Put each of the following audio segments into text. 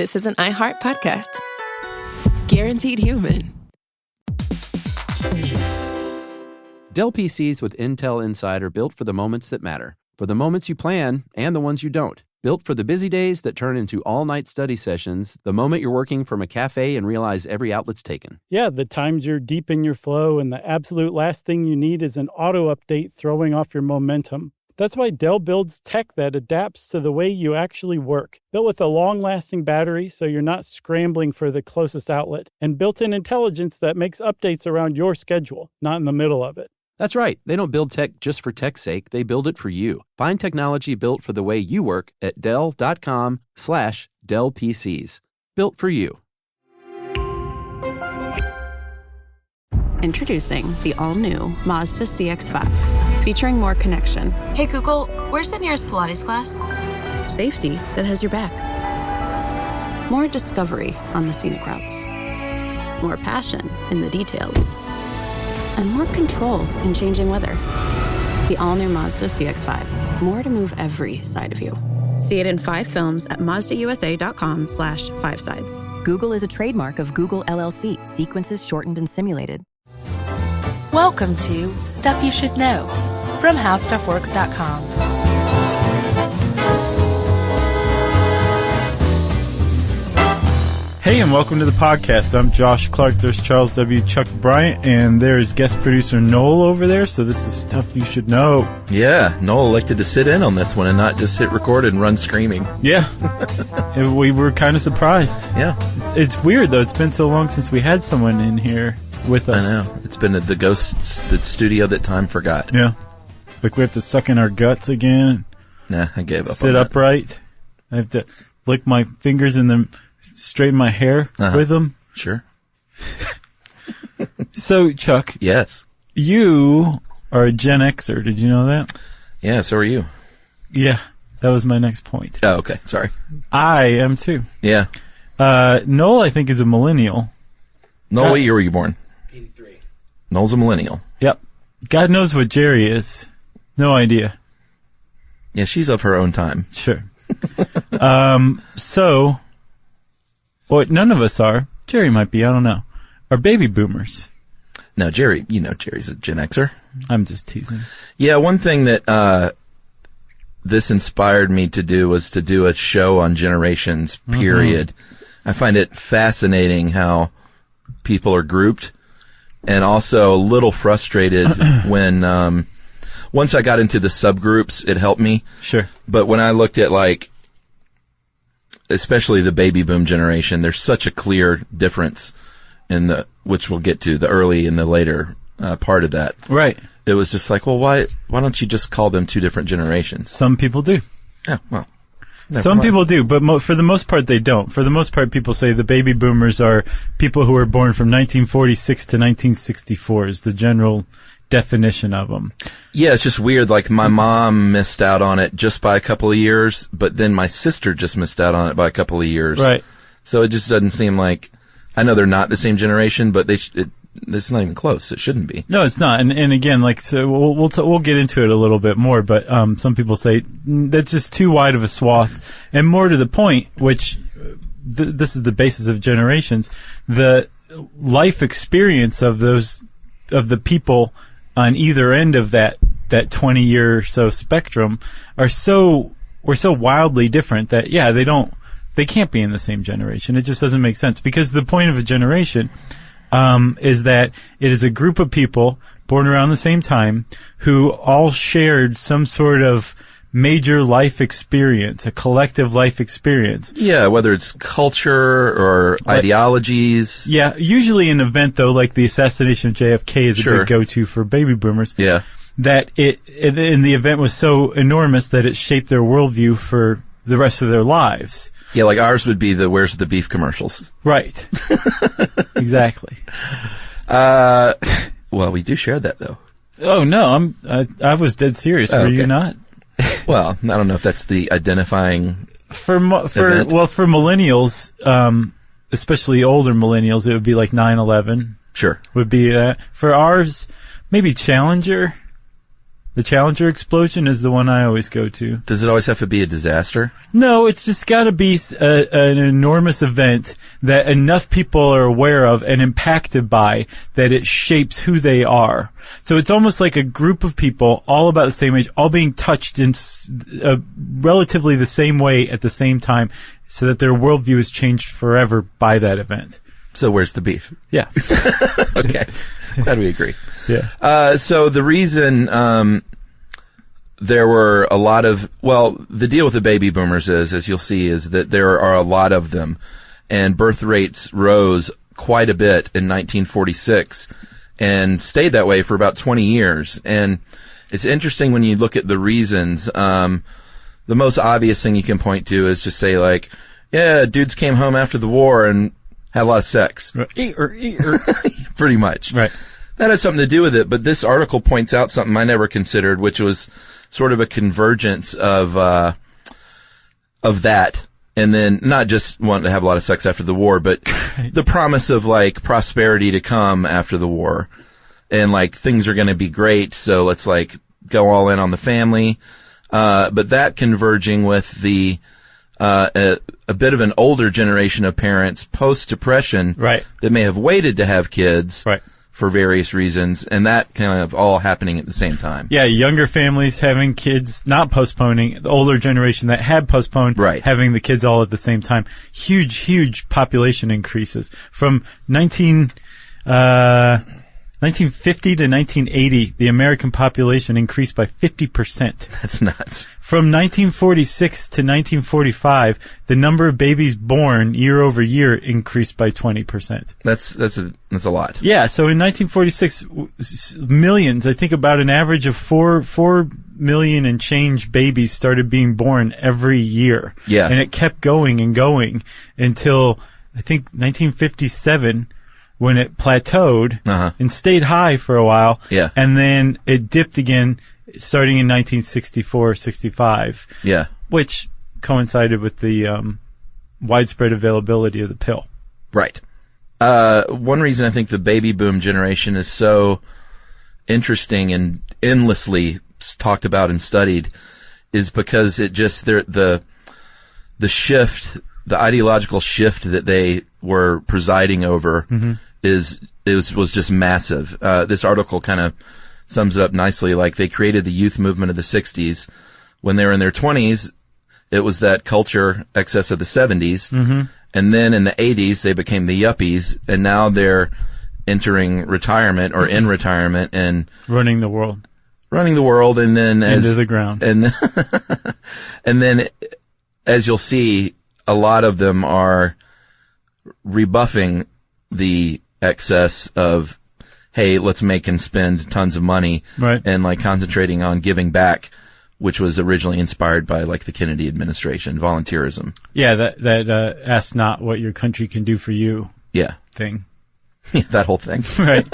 this is an iHeart podcast. Guaranteed human. Dell PCs with Intel Inside are built for the moments that matter, for the moments you plan and the ones you don't. Built for the busy days that turn into all-night study sessions, the moment you're working from a cafe and realize every outlet's taken. Yeah, the times you're deep in your flow and the absolute last thing you need is an auto update throwing off your momentum. That's why Dell builds tech that adapts to the way you actually work. Built with a long-lasting battery so you're not scrambling for the closest outlet, and built-in intelligence that makes updates around your schedule, not in the middle of it. That's right. They don't build tech just for tech's sake. They build it for you. Find technology built for the way you work at Dell.com/Dell PCs. Built for you. Introducing the all-new Mazda CX-5, featuring more connection. Hey Google, where's the nearest Pilates class? Safety that has your back. More discovery on the scenic routes. More passion in the details. And more control in changing weather. The all-new Mazda CX-5. More to move every side of you. See it in 5 films at MazdaUSA.com/5sides. Google is a trademark of Google LLC. Sequences shortened and simulated. Welcome to Stuff You Should Know from HowStuffWorks.com. Hey, and welcome to the podcast. I'm Josh Clark. There's Charles W. Chuck Bryant, and there's guest producer Noel over there. So this is Stuff You Should Know. Yeah, Noel elected to sit in on this one and not just hit record and run screaming. Yeah. We were kind of surprised. Yeah. It's weird, though. It's been so long since we had someone in here with us. I know. It's been the studio that time forgot. Yeah. Like we have to suck in our guts again. Nah, I gave up. Sit upright. I have to lick my fingers in the... straighten my hair with them. Sure. So, Chuck. Yes. You are a Gen Xer. Did you know that? Yeah, so are you. Yeah. That was my next point. Oh, okay. Sorry. I am too. Yeah. Noel, I think, is a millennial. Noel, what year were you born? 83. Noel's a millennial. Yep. God knows what Jerry is. No idea. Yeah, she's of her own time. Sure. So... what none of us are, Jerry might be, I don't know, are baby boomers. No, Jerry, Jerry's a Gen Xer. I'm just teasing. Yeah, one thing that this inspired me to do was to do a show on generations, period. Mm-hmm. I find it fascinating how people are grouped, and also a little frustrated when once I got into the subgroups, it helped me. Sure. But when I looked at, especially the baby boom generation, there's such a clear difference in which we'll get to, the early and the later part of that. Right. It was just like, well, why don't you just call them two different generations? Some people do. Yeah, well. Some people do, but for the most part, they don't. For the most part, people say the baby boomers are people who were born from 1946 to 1964 is the general definition of them. Yeah, it's just weird. Like, my mom missed out on it just by a couple of years, but then my sister just missed out on it by a couple of years. Right. So it just doesn't seem like, I know they're not the same generation, but it's not even close. It shouldn't be. No, it's not. And again, so we'll get into it a little bit more, but some people say that's just too wide of a swath. And more to the point, which this is the basis of generations, the life experience of the people on either end of that 20-year or so spectrum we're so wildly different that, yeah, they can't be in the same generation. It just doesn't make sense, because the point of a generation is that it is a group of people born around the same time who all shared some sort of major life experience, a collective life experience. Yeah, whether it's culture or ideologies. Yeah, usually an event, though, like the assassination of JFK is a big go-to for baby boomers. Yeah. That and the event was so enormous that it shaped their worldview for the rest of their lives. Yeah, like ours would be the Where's the Beef commercials. Right. Exactly. Well, we do share that, though. Oh, no, I was dead serious. Were you not? Well, I don't know if that's the identifying for millennials, especially older millennials, it would be like 9/11. Sure. Would be that. For ours, maybe Challenger. The Challenger explosion is the one I always go to. Does it always have to be a disaster? No, it's just got to be an enormous event that enough people are aware of and impacted by that it shapes who they are. So it's almost like a group of people, all about the same age, all being touched in relatively the same way at the same time, so that their worldview is changed forever by that event. So where's the beef? Yeah. Okay. Glad we agree. Yeah. So the reason there were a lot of, the deal with the baby boomers is, as you'll see, is that there are a lot of them, and birth rates rose quite a bit in 1946 and stayed that way for about 20 years. And it's interesting when you look at the reasons. The most obvious thing you can point to is just say, like, yeah, dudes came home after the war and had a lot of sex. Pretty much. Right. That has something to do with it, but this article points out something I never considered, which was sort of a convergence of that. And then not just wanting to have a lot of sex after the war, but the promise of, like, prosperity to come after the war. And, like, things are going to be great, so let's, like, go all in on the family. But that converging with the a bit of an older generation of parents post-depression, right, that may have waited to have kids, right, for various reasons, and that kind of all happening at the same time. Yeah, younger families having kids, not postponing. The older generation that had postponed, right, having the kids all at the same time. Huge population increases. From 1950 to 1980, the American population increased by 50%. That's nuts. From 1946 to 1945, the number of babies born year over year increased by 20%. That's a lot. Yeah, so in 1946, millions, I think about an average of 4 million and change babies started being born every year. Yeah. And it kept going and going until, I think, 1957, when it plateaued and stayed high for a while. Yeah. And then it dipped again starting in 1964-65. Yeah. Which coincided with the widespread availability of the pill. Right. One reason I think the baby boom generation is so interesting and endlessly talked about and studied is because it just, the shift, the ideological shift that they were presiding over was just massive. This article kind of sums it up nicely. Like, they created the youth movement of the 60s. When they were in their 20s, it was that culture excess of the 70s. And then in the 80s, they became the yuppies, and now they're entering retirement or in retirement and running the world, and then into the ground. And then, as you'll see, a lot of them are rebuffing the excess of, hey, let's make and spend tons of money, right, and, like, concentrating on giving back, which was originally inspired by, like, the Kennedy administration, volunteerism. Yeah, that ask not what your country can do for you. Yeah. Thing. Yeah, that whole thing. Right.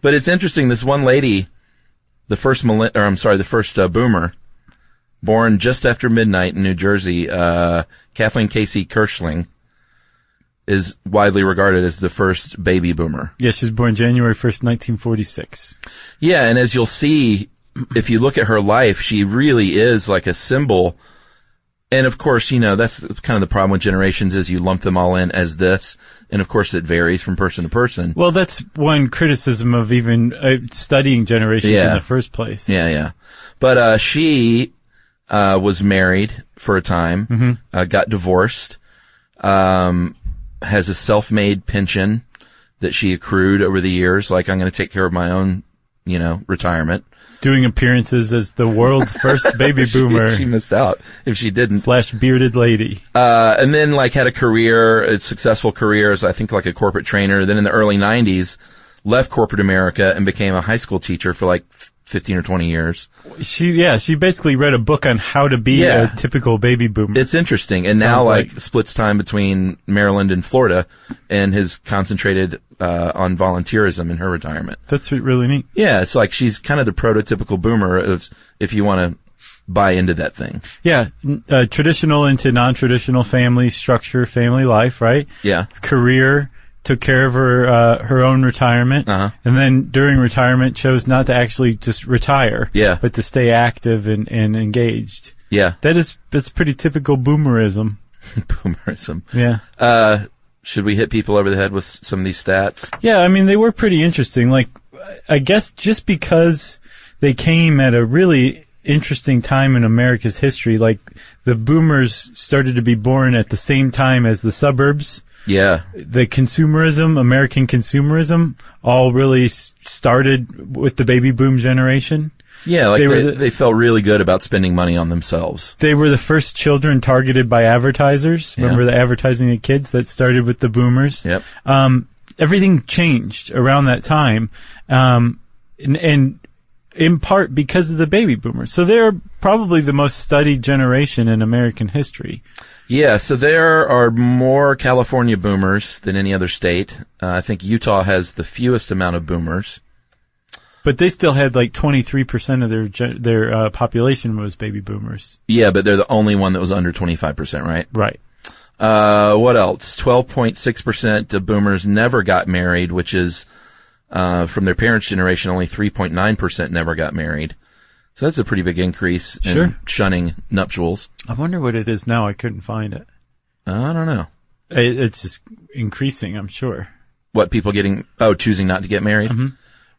But it's interesting, this one lady, the first boomer, born just after midnight in New Jersey, Kathleen Casey Kirschling, is widely regarded as the first baby boomer. Yeah, she was born January 1st, 1946. Yeah, and as you'll see, if you look at her life, she really is like a symbol. And of course, you know, that's kind of the problem with generations, is you lump them all in as this. And of course, it varies from person to person. Well, that's one criticism of even studying generations in the first place. Yeah. But she was married for a time, got divorced, has a self-made pension that she accrued over the years. Like, I'm going to take care of my own, retirement. Doing appearances as the world's first baby boomer. She missed out if she didn't. / bearded lady. And then, like, had a successful career as, I think, like a corporate trainer. Then in the early 90s, left corporate America and became a high school teacher for like 15 or 20 years. She basically read a book on how to be a typical baby boomer. It's interesting. And now, like, splits time between Maryland and Florida and has concentrated on volunteerism in her retirement. That's really neat. Yeah, it's like she's kind of the prototypical boomer if you want to buy into that thing. Yeah, traditional into non-traditional family structure, family life, right? Yeah. Career, took care of her own retirement, and then during retirement chose not to actually just retire, but to stay active and engaged. Yeah, that's pretty typical boomerism. Boomerism. Yeah. Should we hit people over the head with some of these stats? Yeah, I mean, they were pretty interesting. Like, I guess just because they came at a really interesting time in America's history, like the boomers started to be born at the same time as the suburbs. Yeah. The consumerism, American consumerism, all really started with the baby boom generation. Yeah, like they felt really good about spending money on themselves. They were the first children targeted by advertisers. Remember the advertising of kids that started with the boomers? Yep. Everything changed around that time, and in part because of the baby boomers. So they're probably the most studied generation in American history. Yeah, so there are more California boomers than any other state. I think Utah has the fewest amount of boomers. But they still had like 23% of their population was baby boomers. Yeah, but they're the only one that was under 25%, right? Right. What else? 12.6% of boomers never got married, which is, from their parents' generation, only 3.9% never got married. So that's a pretty big increase in shunning nuptials. I wonder what it is now. I couldn't find it. I don't know. It's just increasing, I'm sure. What, people choosing not to get married? Mm-hmm.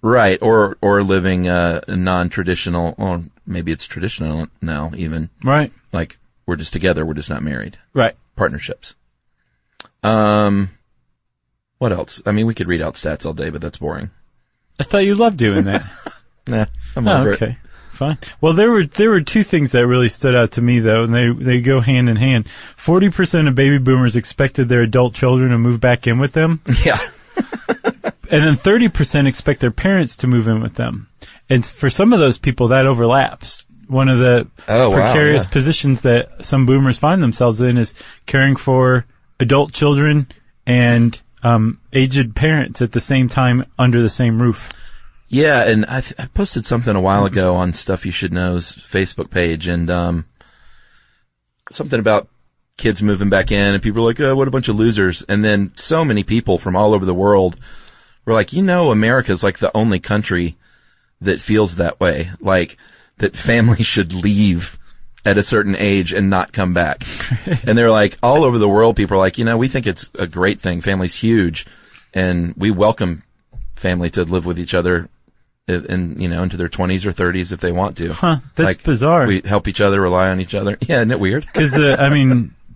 Right, or living non-traditional, or maybe it's traditional now even. Right. Like, we're just together, we're just not married. Right. Partnerships. What else? I mean, we could read out stats all day, but that's boring. I thought you loved doing that. Nah, I'm over it. Okay. Fine. Well, there were two things that really stood out to me, though, and they go hand in hand. 40% of baby boomers expected their adult children to move back in with them. Yeah. And then 30% expect their parents to move in with them. And for some of those people, that overlaps. One of the precarious positions that some boomers find themselves in is caring for adult children and aged parents at the same time under the same roof. Yeah, and I posted something a while ago on Stuff You Should Know's Facebook page, and something about kids moving back in, and people were like, oh, what a bunch of losers. And then so many people from all over the world were like, America's like the only country that feels that way. Like, that families should leave at a certain age and not come back. And they're like, all over the world, people are like, we think it's a great thing. Family's huge. And we welcome family to live with each other into their 20s or 30s if they want to. Huh, that's bizarre. We help each other, rely on each other. Yeah, isn't it weird? Because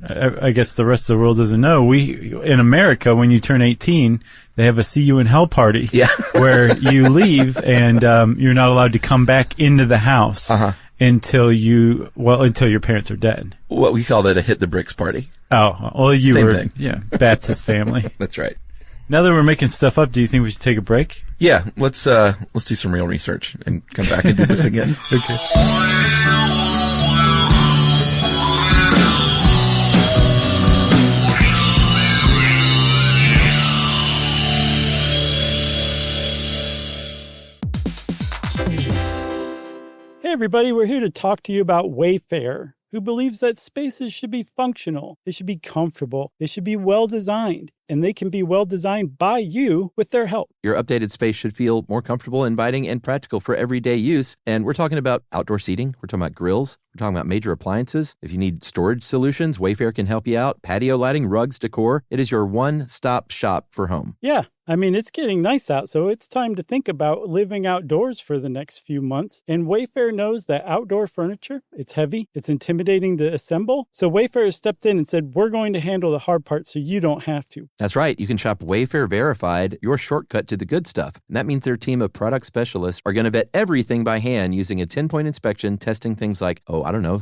I guess the rest of the world doesn't know. In America, when you turn 18, they have a see you in hell party. Yeah. Where you leave and, you're not allowed to come back into the house until your parents are dead. What we call that a hit the bricks party. Oh, well, Same thing. Yeah, Baptist family. That's right. Now that we're making stuff up, do you think we should take a break? Yeah, let's do some real research and come back and do this again. Okay. Hey everybody, we're here to talk to you about Wayfair, who believes that spaces should be functional, they should be comfortable, they should be well designed, and they can be well designed by you with their help. Your updated space should feel more comfortable, inviting, and practical for everyday use. And we're talking about outdoor seating. We're talking about grills. We're talking about major appliances. If you need storage solutions, Wayfair can help you out. Patio lighting, rugs, decor. It is your one-stop shop for home. Yeah. I mean, it's getting nice out, so it's time to think about living outdoors for the next few months. And Wayfair knows that outdoor furniture, it's heavy, it's intimidating to assemble. So Wayfair has stepped in and said, we're going to handle the hard part so you don't have to. That's right. You can shop Wayfair Verified, your shortcut to the good stuff. And that means their team of product specialists are going to vet everything by hand using a 10-point inspection, testing things like,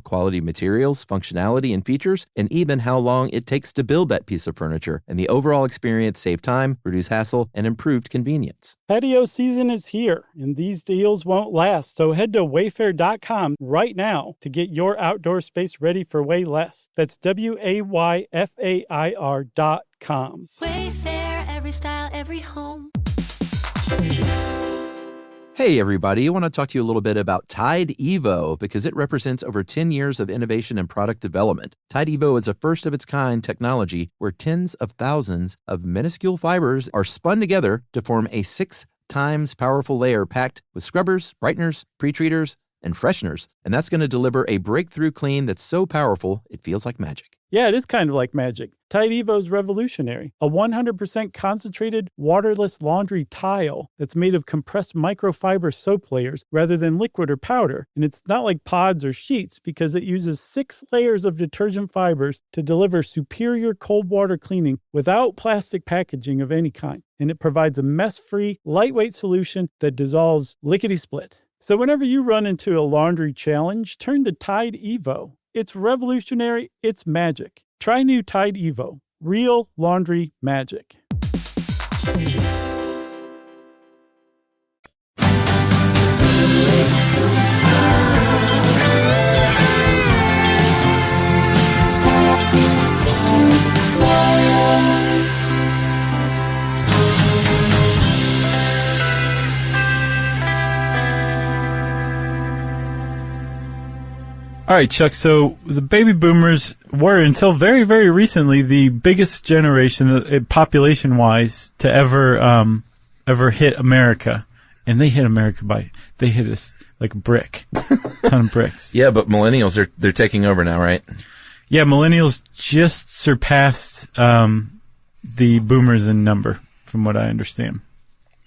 quality materials, functionality, and features, and even how long it takes to build that piece of furniture. And the overall experience save time, reduce hassle, and improved convenience. Patio season is here, and these deals won't last. So head to wayfair.com right now to get your outdoor space ready for way less. That's WAYFAIR.com. Wayfair, every style, every home. Hey, everybody. I want to talk to you a little bit about Tide Evo because it represents over 10 years of innovation and product development. Tide Evo is a first-of-its-kind technology where tens of thousands of minuscule fibers are spun together to form a 6 times powerful layer packed with scrubbers, brighteners, pre-treaters, and fresheners. And that's going to deliver a breakthrough clean that's so powerful it feels like magic. Yeah, it is kind of like magic. Tide Evo is revolutionary. A 100% concentrated, waterless laundry tile that's made of compressed microfiber soap layers rather than liquid or powder. And it's not like pods or sheets because it uses 6 layers of detergent fibers to deliver superior cold water cleaning without plastic packaging of any kind. And it provides a mess-free, lightweight solution that dissolves lickety-split. So whenever you run into a laundry challenge, turn to Tide Evo. It's revolutionary. It's magic. Try new Tide Evo. Real laundry magic. All right, Chuck, so the baby boomers were, until very, very recently, the biggest generation, population-wise, to ever hit America. And they hit America they hit us like a brick. Ton of bricks. Yeah, but millennials, they're taking over now, right? Yeah, millennials just surpassed the boomers in number, from what I understand.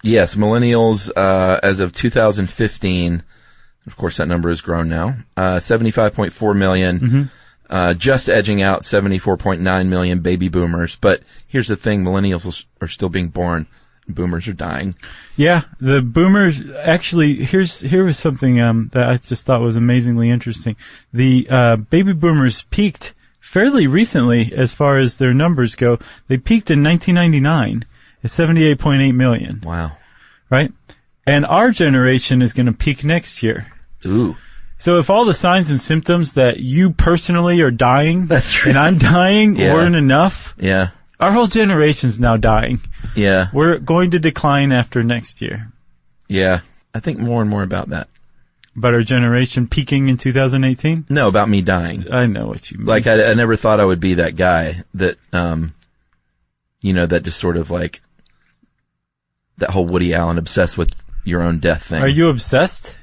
Yes, millennials, as of 2015... Of course, that number has grown now. 75.4 million, just edging out 74.9 million baby boomers. But here's the thing, millennials are still being born. Boomers are dying. Yeah, the boomers, actually, here was something that I just thought was amazingly interesting. The baby boomers peaked fairly recently as far as their numbers go. They peaked in 1999 at 78.8 million. Wow. Right? And our generation is going to peak next year. Ooh. So if all the signs and symptoms that you personally are dying That's right. and I'm dying weren't enough, our whole generation's now dying. Yeah. We're going to decline after next year. Yeah. I think more and more about that. About our generation peaking in 2018? No, about me dying. I know what you mean. Like, I never thought I would be that guy that, that just sort of like, that whole Woody Allen obsessed with your own death thing. Are you obsessed?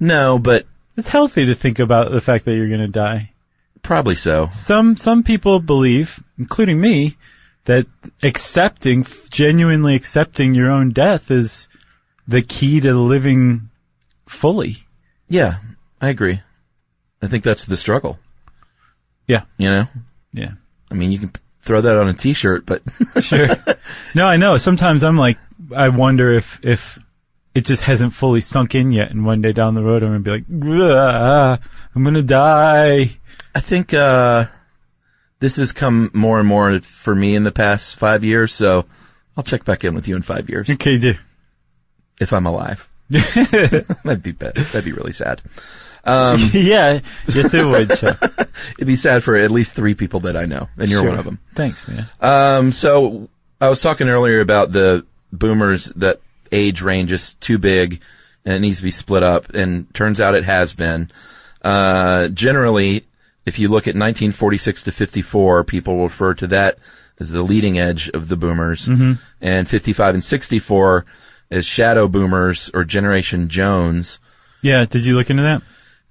No, but it's healthy to think about the fact that you're going to die. Probably so. Some people believe, including me, that genuinely accepting your own death is the key to living fully. Yeah, I agree. I think that's the struggle. Yeah. You know? Yeah. I mean, you can throw that on a t-shirt, but Sure. No, I know. Sometimes I'm like, I wonder if it just hasn't fully sunk in yet, and one day down the road I'm going to be like, I'm going to die. I think this has come more and more for me in the past 5 years, so I'll check back in with you in 5 years. Okay, do. If I'm alive. That'd be really sad. Yeah, yes it would, Chuck. It'd be sad for at least 3 people that I know, and you're one of them. Thanks, man. So I was talking earlier about the boomers that age range is too big and it needs to be split up, and turns out it has been. Generally, if you look at 1946 to 54, people will refer to that as the leading edge of the boomers, and 55 and 64 as shadow boomers or Generation Jones. Yeah, did you look into that?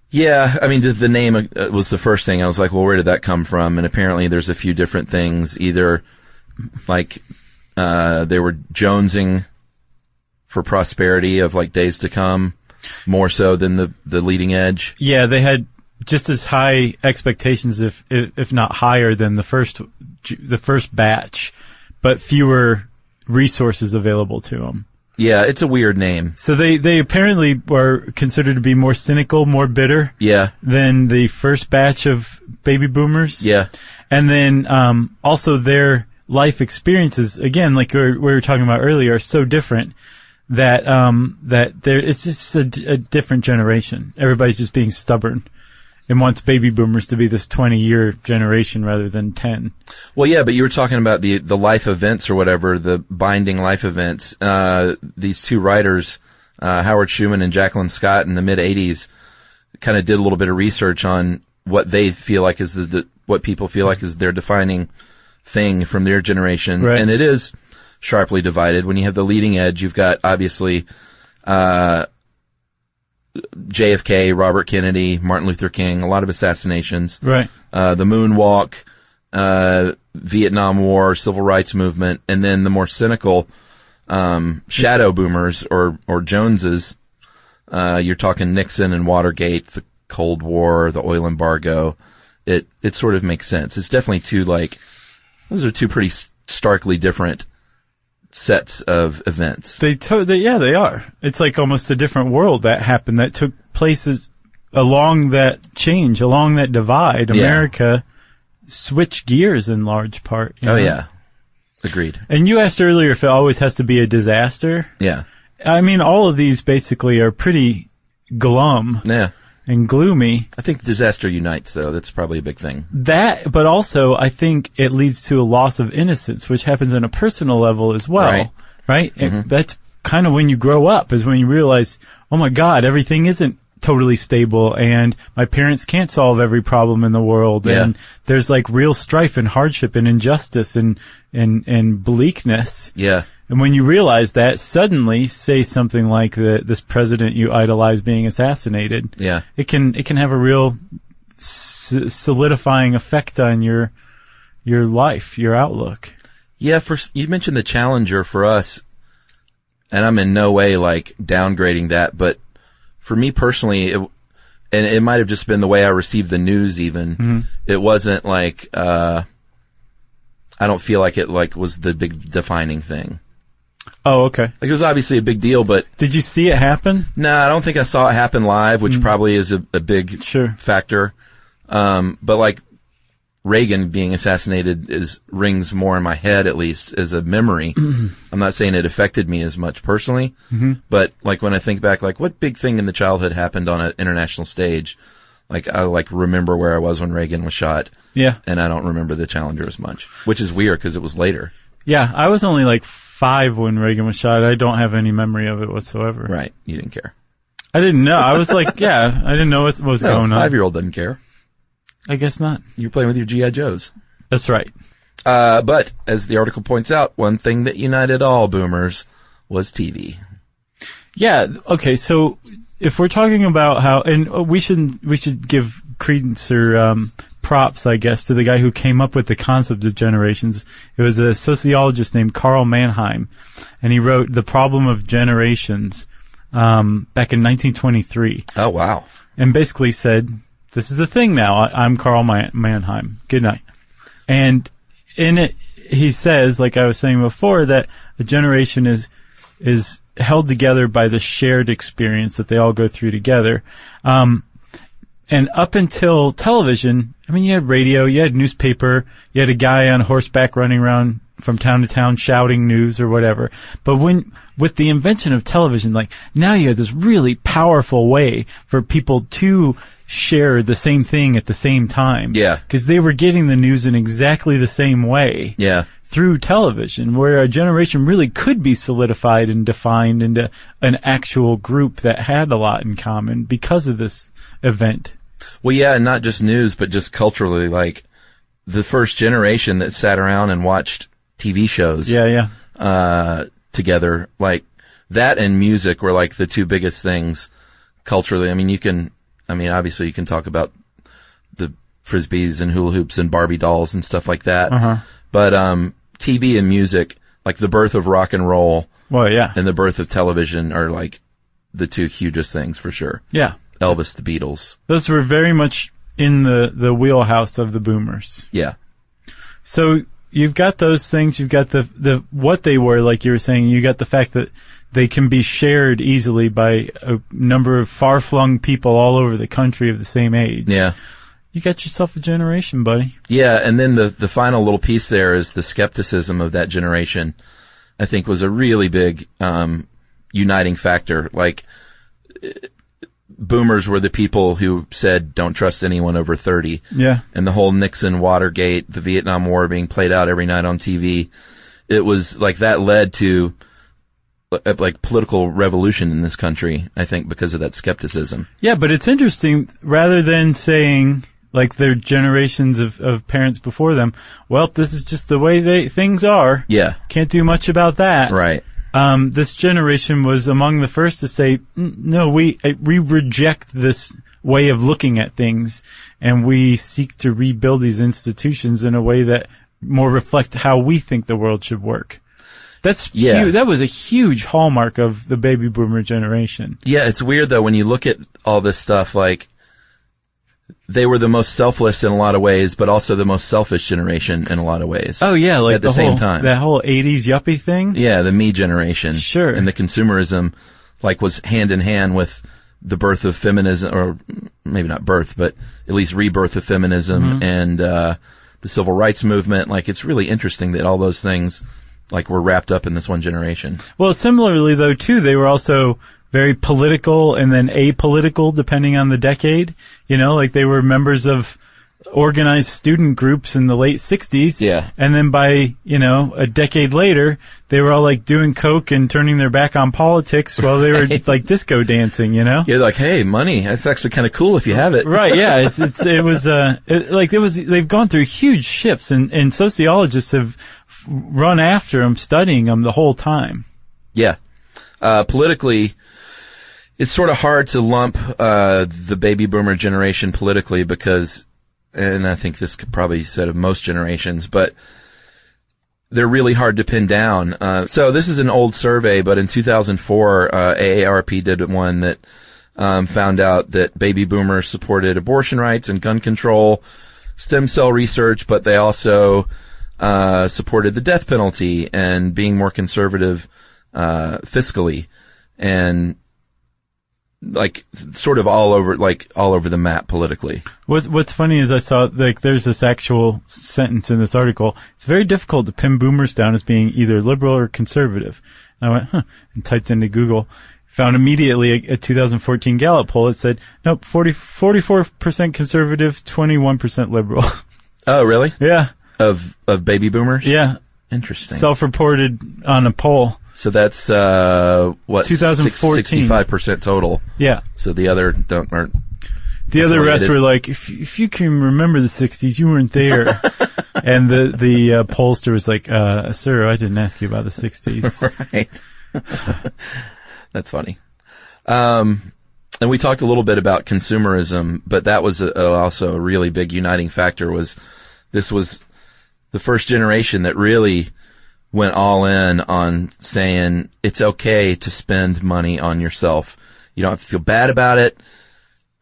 Yeah, I mean, the name was the first thing. I was like, well, where did that come from? And apparently there's a few different things. Either, like, they were jonesing for prosperity of, like, days to come, more so than the leading edge. Yeah, they had just as high expectations, if not higher, than the first batch, but fewer resources available to them. Yeah, it's a weird name. So they apparently were considered to be more cynical, more bitter than the first batch of baby boomers. Yeah. And then also their life experiences, again, like we were talking about earlier, are so different that it's just a different generation. Everybody's just being stubborn and wants baby boomers to be this 20-year generation rather than 10. Well, yeah, but you were talking about the life events or whatever, the binding life events. These 2 writers, Howard Schuman and Jacqueline Scott in the mid 80s kind of did a little bit of research on what they feel like is what people feel like is their defining thing from their generation. Right. And it is sharply divided. When you have the leading edge, you've got obviously, JFK, Robert Kennedy, Martin Luther King, a lot of assassinations. Right. The moonwalk, Vietnam War, civil rights movement, and then the more cynical, shadow boomers or Joneses. You're talking Nixon and Watergate, the Cold War, the oil embargo. It sort of makes sense. It's definitely those are two pretty starkly different sets of events. They are. It's like almost a different world that happened that took places along that change, along that divide. Yeah. America switched gears in large part. Oh, yeah. Agreed. And you asked earlier if it always has to be a disaster. Yeah. I mean, all of these basically are pretty glum Yeah. and gloomy. I think disaster unites, though. That's probably a big thing. That, but also I think it leads to a loss of innocence, which happens on a personal level as well. Right? Mm-hmm. That's kind of when you grow up, is when you realize, oh my God, everything isn't totally stable, and my parents can't solve every problem in the world, and there's like real strife and hardship and injustice and bleakness. Yeah. And when you realize that, suddenly say something like this president you idolize being assassinated. Yeah. It can have a real solidifying effect on your life, your outlook. Yeah, you mentioned the Challenger for us, and I'm in no way like downgrading that, but for me personally, it might have just been the way I received the news even. Mm-hmm. It wasn't like, I don't feel like it like was the big defining thing. Oh, okay. Like it was obviously a big deal, but. Did you see it happen? No, I don't think I saw it happen live, which probably is a big factor. But like Reagan being assassinated rings more in my head, at least as a memory. Mm-hmm. I'm not saying it affected me as much personally, but like when I think back, like what big thing in the childhood happened on an international stage? Like I remember where I was when Reagan was shot. Yeah. And I don't remember the Challenger as much, which is weird because it was later. Yeah. I was only like 5 when Reagan was shot. I don't have any memory of it whatsoever. Right. You didn't care. I didn't know. I was like, I didn't know what was going on. 5-year-old doesn't care. I guess not. You're playing with your G.I. Joes. That's right. But as the article points out, one thing that united all boomers was TV. Yeah. Okay. So if we're talking about how, and we should give credence or props, I guess, to the guy who came up with the concept of generations. It was a sociologist named Carl Mannheim, and he wrote The Problem of Generations back in 1923. Oh, wow. And basically said, this is a thing now. I'm Carl Mannheim. Good night. And in it, he says, like I was saying before, that a generation is held together by the shared experience that they all go through together. And up until television, I mean, you had radio, you had newspaper, you had a guy on horseback running around from town to town shouting news or whatever. But with the invention of television, like now you have this really powerful way for people to share the same thing at the same time. Yeah. Because they were getting the news in exactly the same way. Yeah. Through television, where a generation really could be solidified and defined into an actual group that had a lot in common because of this event. Well, yeah, and not just news, but just culturally, like the first generation that sat around and watched TV shows. Together, like that and music were like the two biggest things culturally. I mean, obviously you can talk about the Frisbees and hula hoops and Barbie dolls and stuff like that. Uh-huh. But, TV and music, like the birth of rock and roll. Well, yeah. And the birth of television are like the two hugest things for sure. Yeah. Elvis, the Beatles. Those were very much in the wheelhouse of the boomers. Yeah. So you've got those things. You've got the what they were, like you were saying. You got the fact that they can be shared easily by a number of far-flung people all over the country of the same age. Yeah. You got yourself a generation, buddy. Yeah, and then the final little piece there is the skepticism of that generation, I think was a really big uniting factor. Like, boomers were the people who said, don't trust anyone over 30. Yeah. And the whole Nixon, Watergate, the Vietnam War being played out every night on TV. It was like that led to like political revolution in this country, I think, because of that skepticism. Yeah, but it's interesting, rather than saying, like, their generations of parents before them, well, this is just the way things are. Yeah. Can't do much about that. Right. This generation was among the first to say, no, we reject this way of looking at things, and we seek to rebuild these institutions in a way that more reflect how we think the world should work. That's huge. That was a huge hallmark of the baby boomer generation. Yeah, it's weird though when you look at all this stuff, like, they were the most selfless in a lot of ways, but also the most selfish generation in a lot of ways. Oh yeah, like at the same time. That whole 80s yuppie thing? Yeah, the me generation. Sure. And the consumerism, like, was hand in hand with the birth of feminism, or maybe not birth, but at least rebirth of feminism and the civil rights movement. Like, it's really interesting that all those things, like, were wrapped up in this one generation. Well, similarly, though, too, they were also very political and then apolitical, depending on the decade. You know, like, they were members of organized student groups in the late 60s. Yeah. And then by, a decade later, they were all, like, doing coke and turning their back on politics while they were, like, disco dancing, You're like, hey, money, that's actually kind of cool if you have it. Right, yeah. They've gone through huge shifts, and sociologists have run after them, studying them the whole time. Yeah. Politically, it's sort of hard to lump the baby boomer generation politically because, and I think this could probably be said of most generations, but they're really hard to pin down. So this is an old survey, but in 2004, AARP did one that found out that baby boomers supported abortion rights and gun control, stem cell research, but they also supported the death penalty and being more conservative fiscally, and like sort of all over the map politically. What's funny is I saw, like, there's this actual sentence in this article. It's very difficult to pin boomers down as being either liberal or conservative. And I went, and typed into Google. Found immediately a 2014 Gallup poll that said, nope, 44% conservative, 21% liberal. Oh, really? Yeah. Of baby boomers? Yeah. Interesting. Self-reported on a poll. So that's, 2014. 65% total. Yeah. So the other aren't. The other rest were like, if you can remember the 60s, you weren't there. And the pollster was like, sir, I didn't ask you about the 60s. Right. That's funny. And we talked a little bit about consumerism, but that was also a really big uniting factor. This was the first generation that really went all in on saying it's okay to spend money on yourself. You don't have to feel bad about it.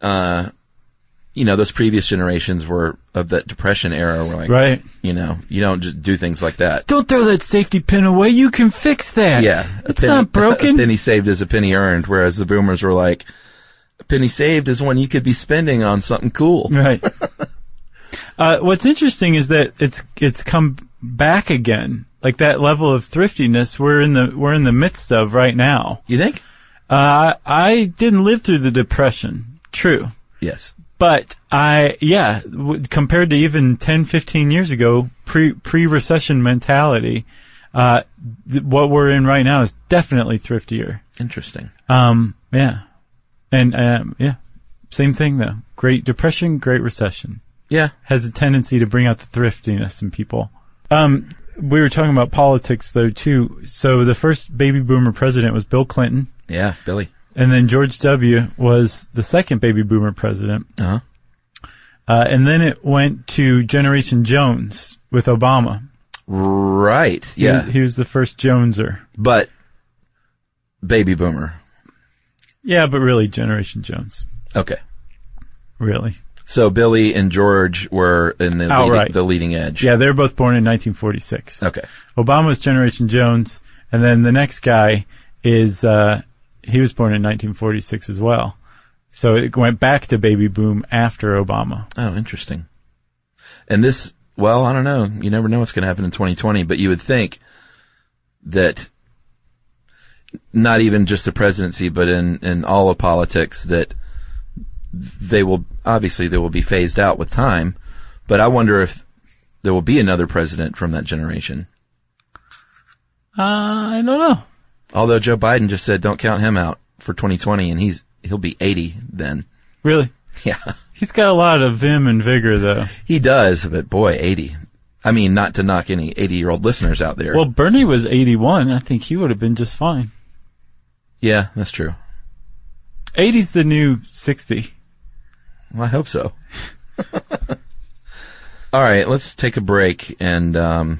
Those previous generations were of that Depression era were like, right. You don't just do things like that. Don't throw that safety pin away. You can fix that. Yeah. It's not broken. A penny saved is a penny earned, whereas the boomers were like, a penny saved is one you could be spending on something cool. Right. What's interesting is that it's come back again. Like, that level of thriftiness we're in the midst of right now. You think? I didn't live through the Depression. True. Yes. But compared to even 10, 15 years ago, pre-recession mentality, what we're in right now is definitely thriftier. Interesting. Yeah. And, same thing though. Great Depression, Great Recession. Yeah. Has a tendency to bring out the thriftiness in people. We were talking about politics though too. So the first baby boomer president was Bill Clinton. Yeah, Billy. And then George W. was the second baby boomer president. Uh-huh. And then it went to Generation Jones with Obama. Right. Yeah. He was the first Joneser. But baby boomer. Yeah, but really Generation Jones. Okay. Really. So Billy and George were in the leading edge. Yeah, they were both born in 1946. Okay. Obama's Generation Jones, and then the next guy is, he was born in 1946 as well. So it went back to baby boom after Obama. Oh, interesting. And this, well, I don't know. You never know what's going to happen in 2020, but you would think that not even just the presidency, but in all of politics, that they will be phased out with time. But I wonder if there will be another president from that generation. I don't know. Although Joe Biden just said don't count him out for 2020, and he'll be 80 then. Really? Yeah. He's got a lot of vim and vigor, though. He does, but boy, 80. I mean, not to knock any 80-year-old listeners out there. Well, Bernie was 81. I think he would have been just fine. Yeah, that's true. 80's the new 60. Well, I hope so. All right, let's take a break and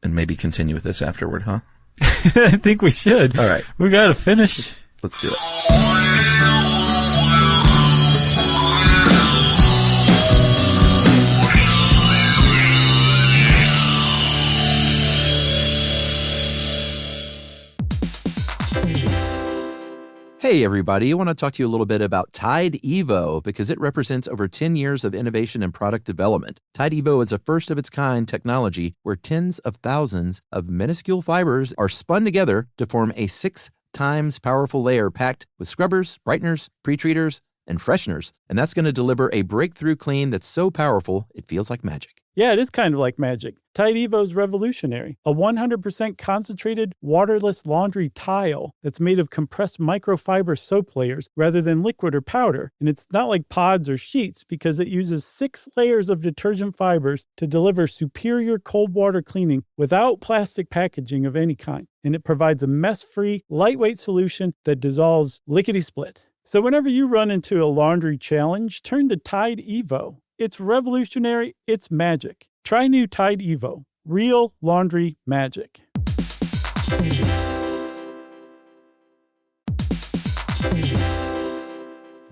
maybe continue with this afterward, huh? I think we should. All right. We got to finish. Let's do it. Hey everybody, I want to talk to you a little bit about Tide Evo because it represents over 10 years of innovation and product development. Tide Evo is a first-of-its-kind technology where tens of thousands of minuscule fibers are spun together to form a 6 times powerful layer packed with scrubbers, brighteners, pre-treaters, and fresheners. And that's going to deliver a breakthrough clean that's so powerful it feels like magic. Yeah, it is kind of like magic. Tide Evo is revolutionary. A 100% concentrated, waterless laundry tile that's made of compressed microfiber soap layers rather than liquid or powder. And it's not like pods or sheets because it uses 6 layers of detergent fibers to deliver superior cold water cleaning without plastic packaging of any kind. And it provides a mess-free, lightweight solution that dissolves lickety-split. So whenever you run into a laundry challenge, turn to Tide Evo. It's revolutionary. It's magic. Try new Tide Evo. Real laundry magic.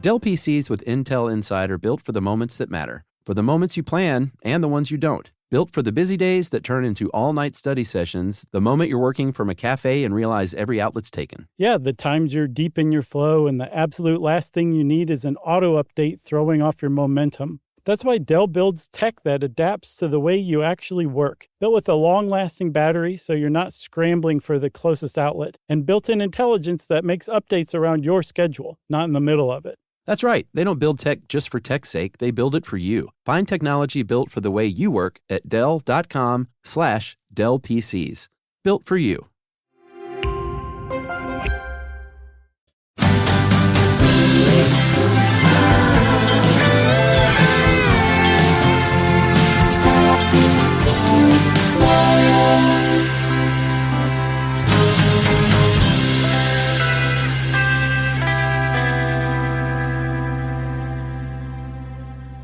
Dell PCs with Intel Inside are built for the moments that matter, for the moments you plan and the ones you don't. Built for the busy days that turn into all-night study sessions, the moment you're working from a cafe and realize every outlet's taken. Yeah, the times you're deep in your flow and the absolute last thing you need is an auto update throwing off your momentum. That's why Dell builds tech that adapts to the way you actually work. Built with a long-lasting battery so you're not scrambling for the closest outlet, and built-in intelligence that makes updates around your schedule, not in the middle of it. That's right. They don't build tech just for tech's sake. They build it for you. Find technology built for the way you work at Dell.com/Dell PCs. Built for you.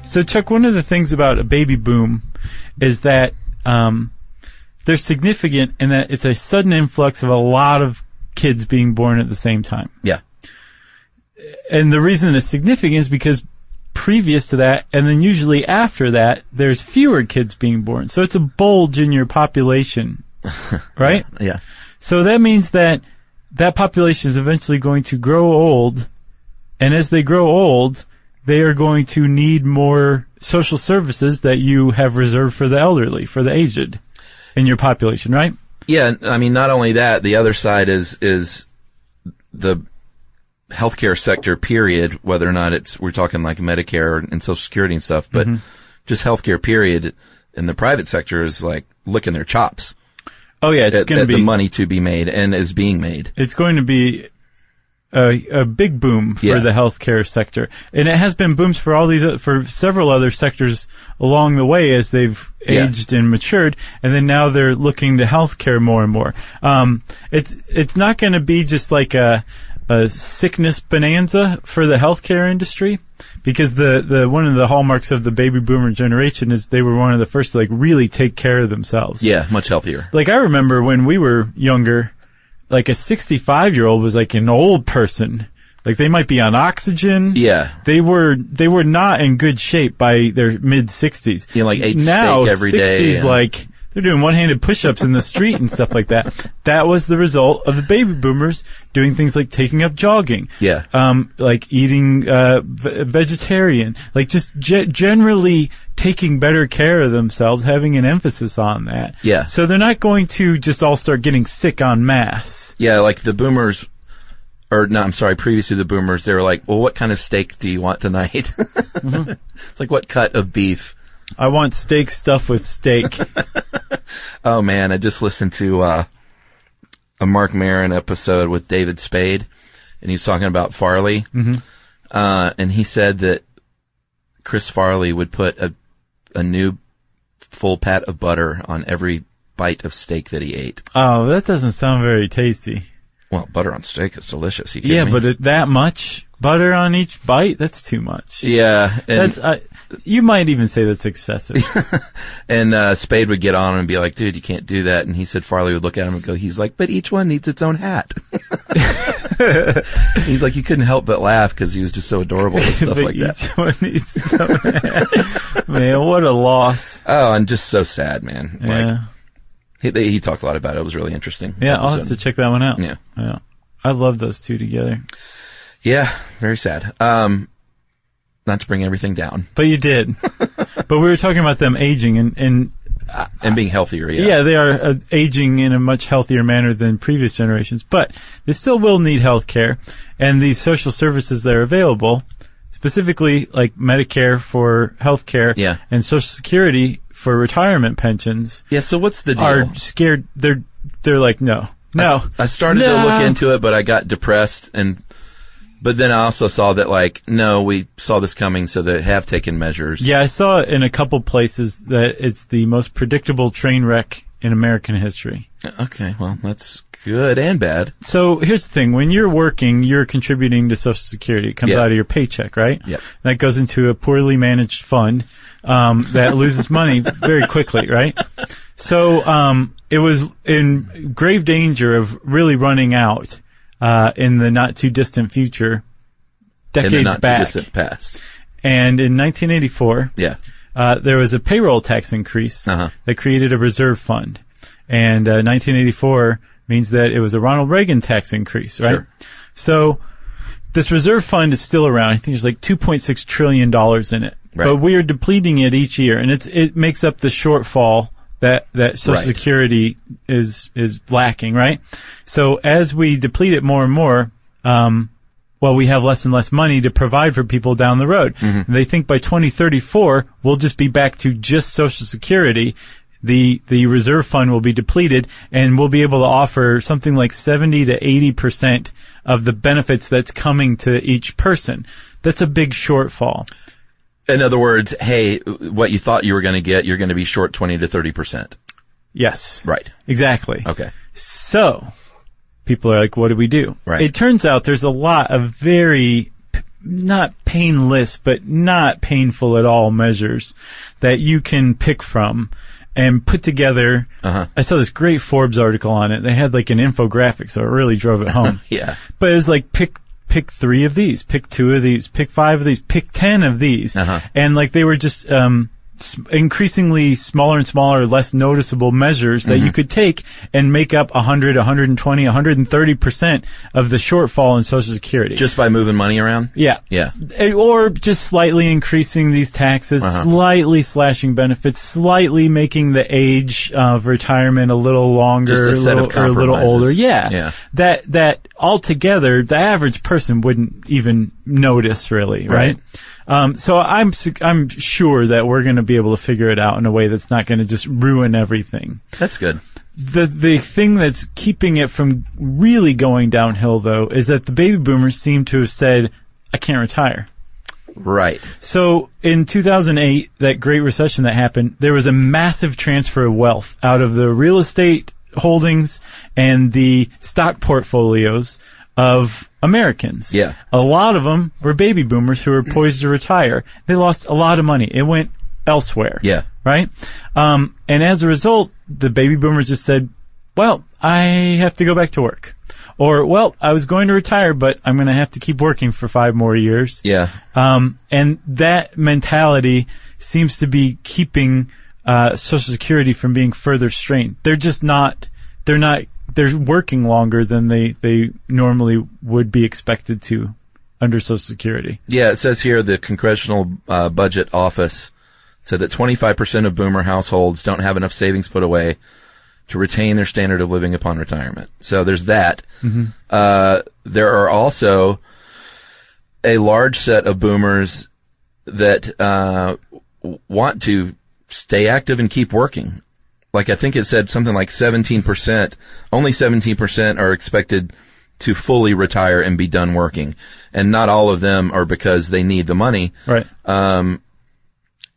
So, Chuck, one of the things about a baby boom is that they're significant in that it's a sudden influx of a lot of kids being born at the same time. Yeah. And the reason it's significant is because previous to that, and then usually after that, there's fewer kids being born. So it's a bulge in your population, right? Yeah. So that means that that population is eventually going to grow old, and as they grow old, they are going to need more social services that you have reserved for the elderly, for the aged in your population, right? Yeah, I mean, not only that, the other side is the healthcare sector, period, whether or not we're talking like Medicare and Social Security and stuff, but just healthcare, period, in the private sector is like licking their chops. Oh, yeah, it's going to be the money to be made and is being made. It's going to be a big boom for the healthcare sector, and it has been booms for all these for several other sectors along the way as they've aged and matured, and then now they're looking to healthcare more and more. It's not going to be just like a sickness bonanza for the healthcare industry, because the one of the hallmarks of the baby boomer generation is they were one of the first to like really take care of themselves. Yeah, much healthier. Like I remember when we were younger, like a 65-year-old was like an old person. Like they might be on oxygen. Yeah. They were not in good shape by their mid-60s. You know, like ate now, steak every day. 60s, like they're doing one-handed push-ups in the street and stuff like that. That was the result of the baby boomers doing things like taking up jogging. Yeah. Like eating vegetarian. Like just generally taking better care of themselves, having an emphasis on that. Yeah. So they're not going to just all start getting sick en masse. Yeah, like the boomers, previous to the boomers, they were like, well, what kind of steak do you want tonight? It's like, what cut of beef? I want steak stuffed with steak. Oh man, I just listened to a Mark Maron episode with David Spade, and he was talking about Farley. Mm-hmm. And he said that Chris Farley would put a new full pat of butter on every bite of steak that he ate. Oh, that doesn't sound very tasty. Well, butter on steak is delicious. You kidding me? But that much butter on each bite? That's too much. Yeah. And you might even say that's excessive. And Spade would get on him and be like, dude, you can't do that. And he said Farley would look at him and go, he's like, but each one needs its own hat. He's like, you couldn't help but laugh because he was just so adorable and stuff like that. Each one needs its own hat. Man, what a loss. Oh, and just so sad, man. Yeah. Like, he talked a lot about it. It was really interesting. Yeah, I'll have to check that one out. Yeah. I love those two together. Yeah, very sad. Not to bring everything down. But you did. But we were talking about them aging and being healthier, yeah. Yeah, they are aging in a much healthier manner than previous generations, but they still will need health care. And these social services that are available, specifically like Medicare for health care and Social Security for retirement pensions. Yeah, so what's the deal? Are scared. They're like, no. I started to look into it, but I got depressed but then I also saw that, like, no, we saw this coming, so they have taken measures. Yeah, I saw in a couple places that it's the most predictable train wreck in American history. Okay, well, that's good and bad. So here's the thing. When you're working, you're contributing to Social Security. It comes out of your paycheck, right? Yep. That goes into a poorly managed fund that loses money very quickly, right? So it was in grave danger of really running out in the not too distant future, decades in the not back. Too distant past. And in 1984, there was a payroll tax increase that created a reserve fund. And 1984 means that it was a Ronald Reagan tax increase, right? Sure. So this reserve fund is still around. I think there's like $2.6 trillion in it. Right. But we are depleting it each year, and it makes up the shortfall that Social Security is lacking, right? So as we deplete it more and more, we have less and less money to provide for people down the road. And they think by 2034, we'll just be back to just Social Security. The reserve fund will be depleted, and we'll be able to offer something like 70 to 80% of the benefits that's coming to each person. That's a big shortfall. In other words, hey, what you thought you were going to get, you're going to be short 20 to 30%. Yes. Right. Exactly. Okay. So people are like, what do we do? Right. It turns out there's a lot of very not painless, but not painful at all measures that you can pick from and put together. I saw this great Forbes article on it. They had like an infographic, so it really drove it home. Yeah. But it was like, pick 3 of these, pick 2 of these, pick 5 of these, pick 10 of these. And like they were just increasingly smaller and smaller, less noticeable measures that you could take and make up 100, 120, 130% of the shortfall in Social Security. Just by moving money around? Yeah. Yeah. Or just slightly increasing these taxes, slightly slashing benefits, slightly making the age of retirement a little longer, just a set of or a little older. Yeah. That altogether, the average person wouldn't even notice really, right? So I'm sure that we're going to be able to figure it out in a way that's not going to just ruin everything. That's good. The thing that's keeping it from really going downhill, though, is that the baby boomers seem to have said, I can't retire. Right. So in 2008, that great recession that happened, there was a massive transfer of wealth out of the real estate holdings and the stock portfolios of Americans. Yeah. A lot of them were baby boomers who were poised to retire. They lost a lot of money. It went elsewhere. Yeah. Right? And as a result, the baby boomers just said, well, I have to go back to work. Or, well, I was going to retire, but I'm going to have to keep working for 5 more years. Yeah. And that mentality seems to be keeping Social Security from being further strained. They're working longer than they normally would be expected to under Social Security. Yeah, it says here the Congressional Budget Office said that 25% of boomer households don't have enough savings put away to retain their standard of living upon retirement. So there's that. There are also a large set of boomers that want to stay active and keep working. like I think it said something like 17%, only 17% are expected to fully retire and be done working. And not all of them are because they need the money. Right.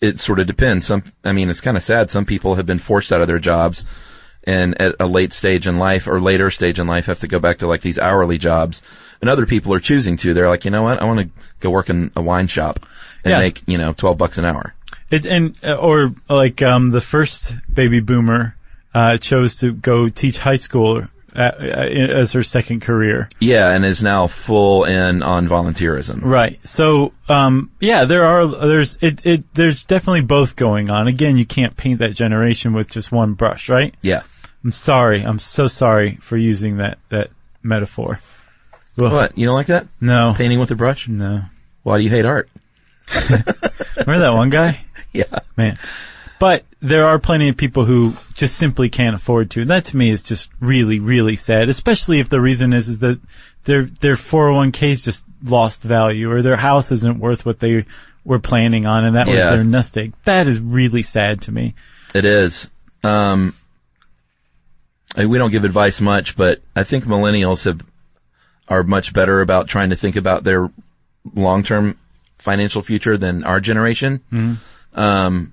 It sort of depends. It's kind of sad. Some people have been forced out of their jobs and at a late stage in life or later stage in life have to go back to like these hourly jobs. And other people are choosing to. They're like, you know what? I want to go work in a wine shop and make, $12 an hour. The first baby boomer chose to go teach high school as her second career. Yeah, and is now full in on volunteerism. Right. So, there's definitely both going on. Again, you can't paint that generation with just one brush, right? Yeah. I'm sorry. I'm so sorry for using that metaphor. Ugh. What? You don't like that? No. Painting with a brush? No. Why do you hate art? Remember that one guy? Yeah. Man. But there are plenty of people who just simply can't afford to. That to me is just really, really sad, especially if the reason is that their 401ks just lost value or their house isn't worth what they were planning on and that was their nest egg. That is really sad to me. It is. We don't give advice much, but I think millennials are much better about trying to think about their long-term financial future than our generation. Mm-hmm.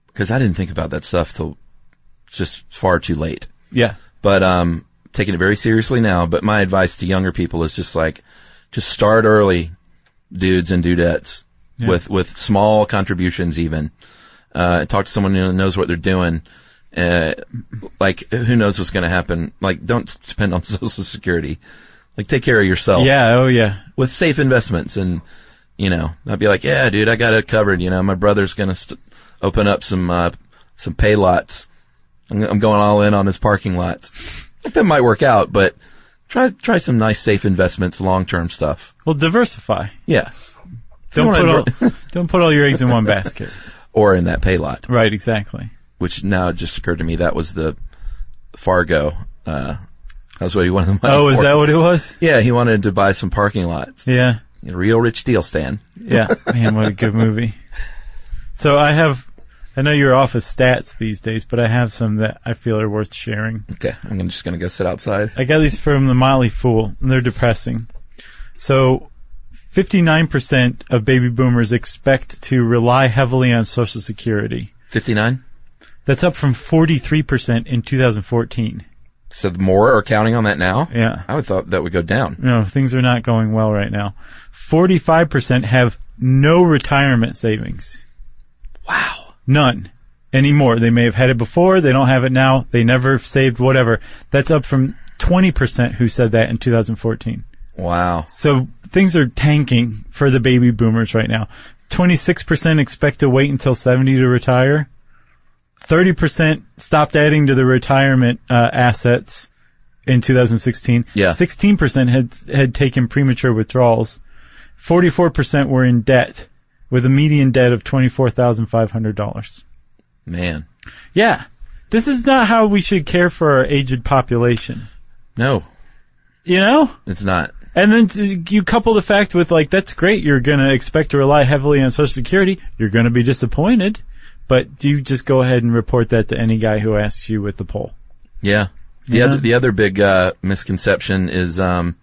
Because I didn't think about that stuff till just far too late. Yeah. But taking it very seriously now. But my advice to younger people is just start early, dudes and dudettes, with small contributions even. Talk to someone who knows what they're doing. Who knows what's going to happen? Like, don't depend on Social Security. Like, take care of yourself. Yeah, oh yeah. With safe investments and, not be like, yeah, dude, I got it covered. My brother's going to open up some pay lots. I'm going all in on his parking lots. I think that might work out, but try some nice safe investments, long-term stuff. Well, diversify. Yeah. Don't put all your eggs in one basket. Or in that pay lot. Right, exactly. Which now it just occurred to me that was the Fargo. That's what he wanted the money for. Oh, is that what it was? Yeah, he wanted to buy some parking lots. Yeah. A real rich deal, Stan. Yeah. Man, what a good movie. So I know you're off of stats these days, but I have some that I feel are worth sharing. Okay. I'm just going to go sit outside. I got these from the Motley Fool, and they're depressing. So 59% of baby boomers expect to rely heavily on Social Security. 59? That's up from 43% in 2014. So more are counting on that now? Yeah. I would thought that would go down. No, things are not going well right now. 45% have no retirement savings. Wow. None anymore. They may have had it before. They don't have it now. They never saved whatever. That's up from 20% who said that in 2014. Wow. So things are tanking for the baby boomers right now. 26% expect to wait until 70 to retire. 30% stopped adding to the retirement assets in 2016. Yeah. 16% had taken premature withdrawals. 44% were in debt, with a median debt of $24,500. Man. Yeah. This is not how we should care for our aged population. No. It's not. And then you couple the fact with, that's great. You're going to expect to rely heavily on Social Security. You're going to be disappointed. But do you just go ahead and report that to any guy who asks you with the poll? Yeah. The other big misconception is that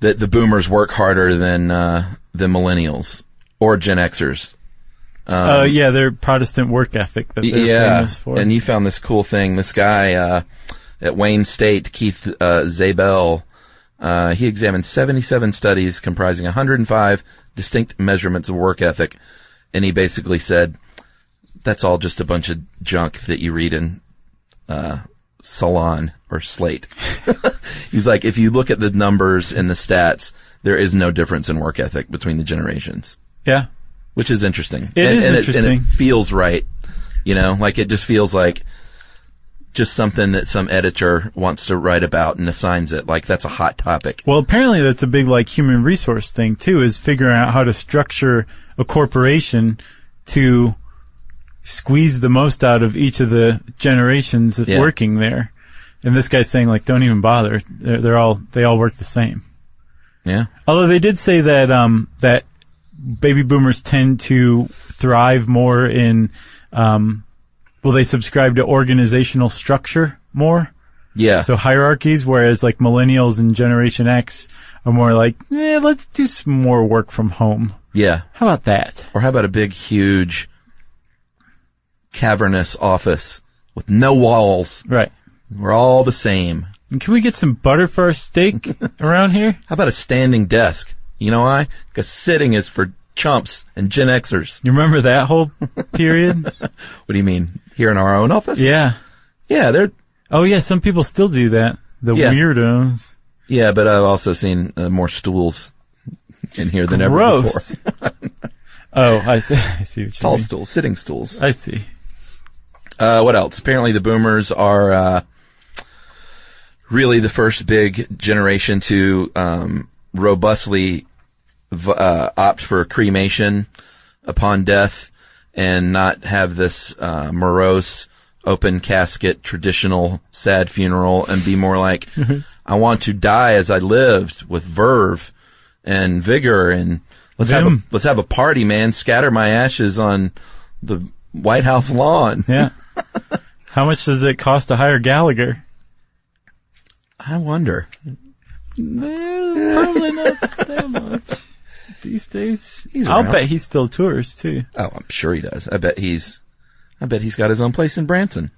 the boomers work harder than the millennials or Gen Xers. Their Protestant work ethic that they're famous for. And you found this cool thing. This guy at Wayne State, Keith Zabel, he examined 77 studies comprising 105 distinct measurements of work ethic, and he basically said, that's all just a bunch of junk that you read in Salon or Slate. He's like, if you look at the numbers and the stats, there is no difference in work ethic between the generations. Yeah. Which is interesting. It is interesting. And it feels right. It just feels like just something that some editor wants to write about and assigns it. Like, that's a hot topic. Well, apparently that's a big, human resource thing, too, is figuring out how to structure a corporation to squeeze the most out of each of the generations of working there. And this guy's saying, don't even bother. They all work the same. Yeah. Although they did say that, that baby boomers tend to thrive more in, Well, they subscribe to organizational structure more. Yeah. So hierarchies, whereas like millennials and Generation X are more like, let's do some more work from home. Yeah. How about that? Or how about a big, huge, cavernous office with no walls? Right. We're all the same. And can we get some butter for our steak around here? How about a standing desk? You know why? Because sitting is for chumps and Gen Xers. You remember that whole period? What do you mean? Here in our own office? Yeah. Yeah, they're... Oh, yeah, some people still do that. The weirdos. Yeah, but I've also seen more stools in here than ever before. Oh, I see what you Tall mean. stools, sitting stools. I see. What else? Apparently the boomers are really the first big generation to robustly opt for cremation upon death and not have this morose, open casket, traditional sad funeral, and be more like, I want to die as I lived, with verve and vigor, and let's have a party, man. Scatter my ashes on the White House lawn. Yeah. How much does it cost to hire Gallagher? I wonder. Probably not that much these days. I'll bet he still tours too. Oh, I'm sure he does. I bet he's got his own place in Branson.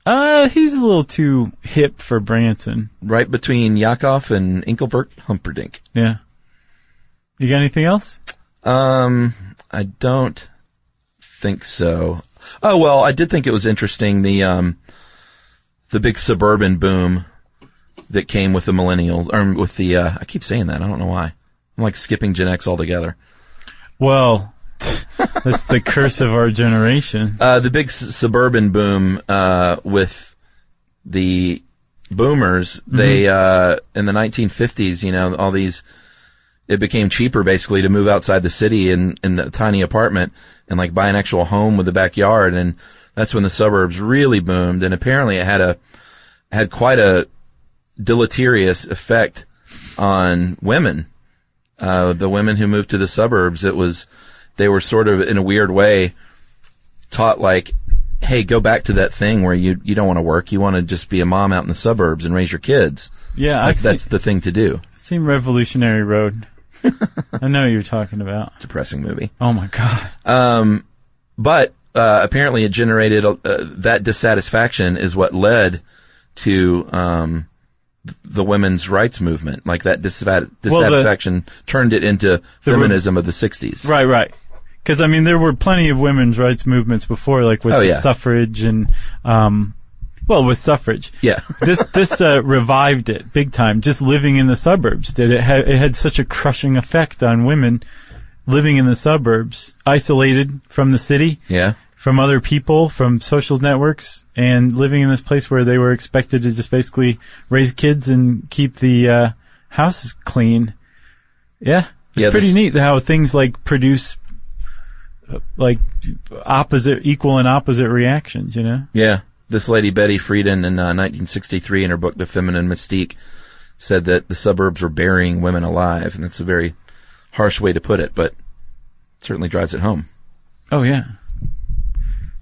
He's a little too hip for Branson. Right between Yakov and Engelbert Humperdinck. Yeah. You got anything else? I don't think so. Oh, well, I did think it was interesting, the big suburban boom that came with the millennials, or with the, I keep saying that, I don't know why. I'm like skipping Gen X altogether. Well, that's the curse of our generation. The big suburban boom, with the boomers, they, in the 1950s, you know, all these, it became cheaper basically to move outside the city in a tiny apartment and like buy an actual home with a backyard. And that's when the suburbs really boomed. And apparently it had quite a deleterious effect on women. The women who moved to the suburbs, they were sort of in a weird way taught like, hey, go back to that thing where you don't want to work. You want to just be a mom out in the suburbs and raise your kids. Yeah. Like that's the thing to do. I've seen Revolutionary Road. I know what you're talking about. Depressing movie. Oh my God. But apparently it generated that dissatisfaction is what led to the women's rights movement. Like that dissatisfaction turned it into feminism of the 60s. Right. Because, I mean, there were plenty of women's rights movements before, like with suffrage and, with suffrage. Yeah. This revived it big time. Just living in the suburbs it had such a crushing effect on women living in the suburbs, isolated from the city. Yeah. From other people, from social networks, and living in this place where they were expected to just basically raise kids and keep the houses clean. Yeah. It's pretty neat how things like produce like equal and opposite reactions, you know? Yeah. This lady, Betty Friedan, in 1963 in her book, The Feminine Mystique, said that the suburbs were burying women alive. And that's a very harsh way to put it, but it certainly drives it home. Oh, yeah.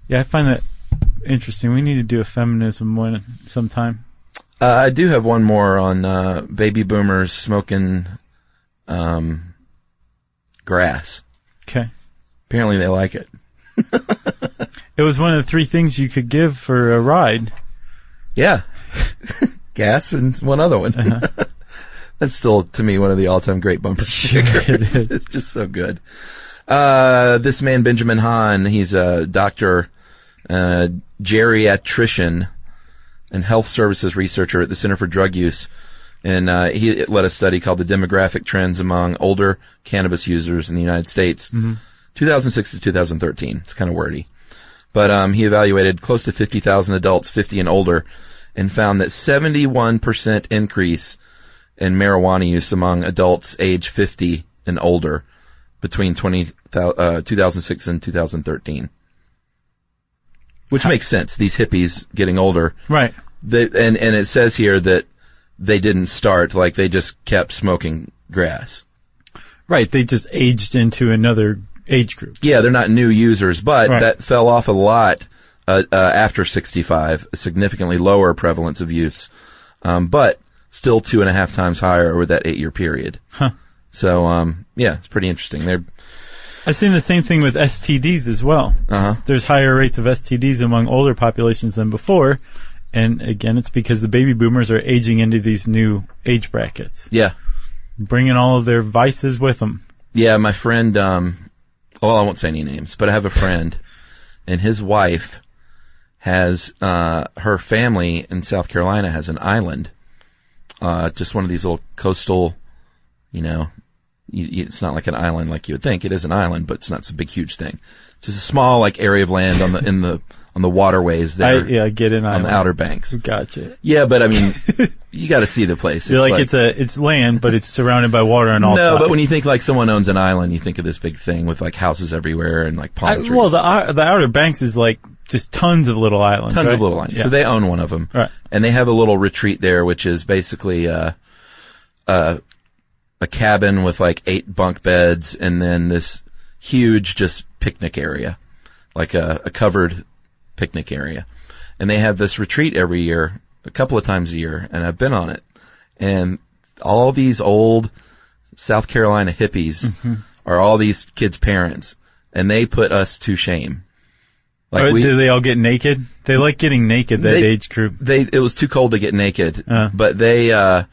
Yeah, I find that interesting. We need to do a feminism one sometime. I do have one more on baby boomers smoking grass. Okay. Apparently they like it. It was one of the 3 things you could give for a ride. Yeah. Gas and one other one. Uh-huh. That's still, to me, one of the all-time great bumper stickers. It is. It's just so good. This man, Benjamin Hahn, he's a doctor, geriatrician, and health services researcher at the Center for Drug Use. And he led a study called The Demographic Trends Among Older Cannabis Users in the United States, 2006 to 2013. It's kind of wordy. But he evaluated close to 50,000 adults 50 and older and found that 71% increase in marijuana use among adults age 50 and older between 2006 and 2013. Which makes sense. These hippies getting older. Right. And it says here that they didn't start, like they just kept smoking grass. Right. They just aged into another age group. Yeah, they're not new users, but that fell off a lot after 65, a significantly lower prevalence of use, but still 2.5 times higher over that 8-year period. Huh. So, yeah, it's pretty interesting. I've seen the same thing with STDs as well. There's higher rates of STDs among older populations than before. And again, it's because the baby boomers are aging into these new age brackets. Yeah. Bringing all of their vices with them. Yeah, my friend, well, I won't say any names, but I have a friend, and his wife has, her family in South Carolina has an island. Just one of these little coastal, it's not like an island like you would think. It is an island, but it's not some big, huge thing. It's just a small, area of land on the waterways there. Get an island. On the Outer Banks. Gotcha. Yeah, but I mean, you got to see the place. It's land, but it's surrounded by water on all sides. No, but when you think someone owns an island, you think of this big thing with houses everywhere and palm trees. Well, the Outer Banks is just tons of little islands. Tons right? of little islands. Yeah. So they own one of them. Right. And they have a little retreat there, which is basically, a cabin with 8 bunk beds and then this huge just picnic area, a covered picnic area. And they have this retreat every year, a couple of times a year, and I've been on it. And all these old South Carolina hippies are all these kids' parents, and they put us to shame. Do they all get naked? They like getting naked, that age group. It was too cold to get naked, but they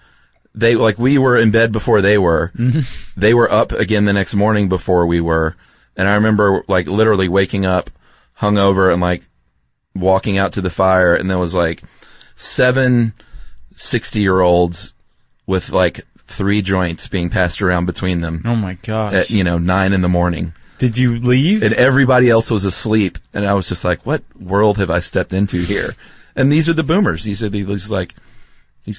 we were in bed before they were. They were up again the next morning before we were. And I remember literally waking up hungover and walking out to the fire, and there was 7 60-year-olds with 3 joints being passed around between them. Oh my gosh. At 9 in the morning. Did you leave? And everybody else was asleep, and I was just what world have I stepped into here? And these are the boomers. These are these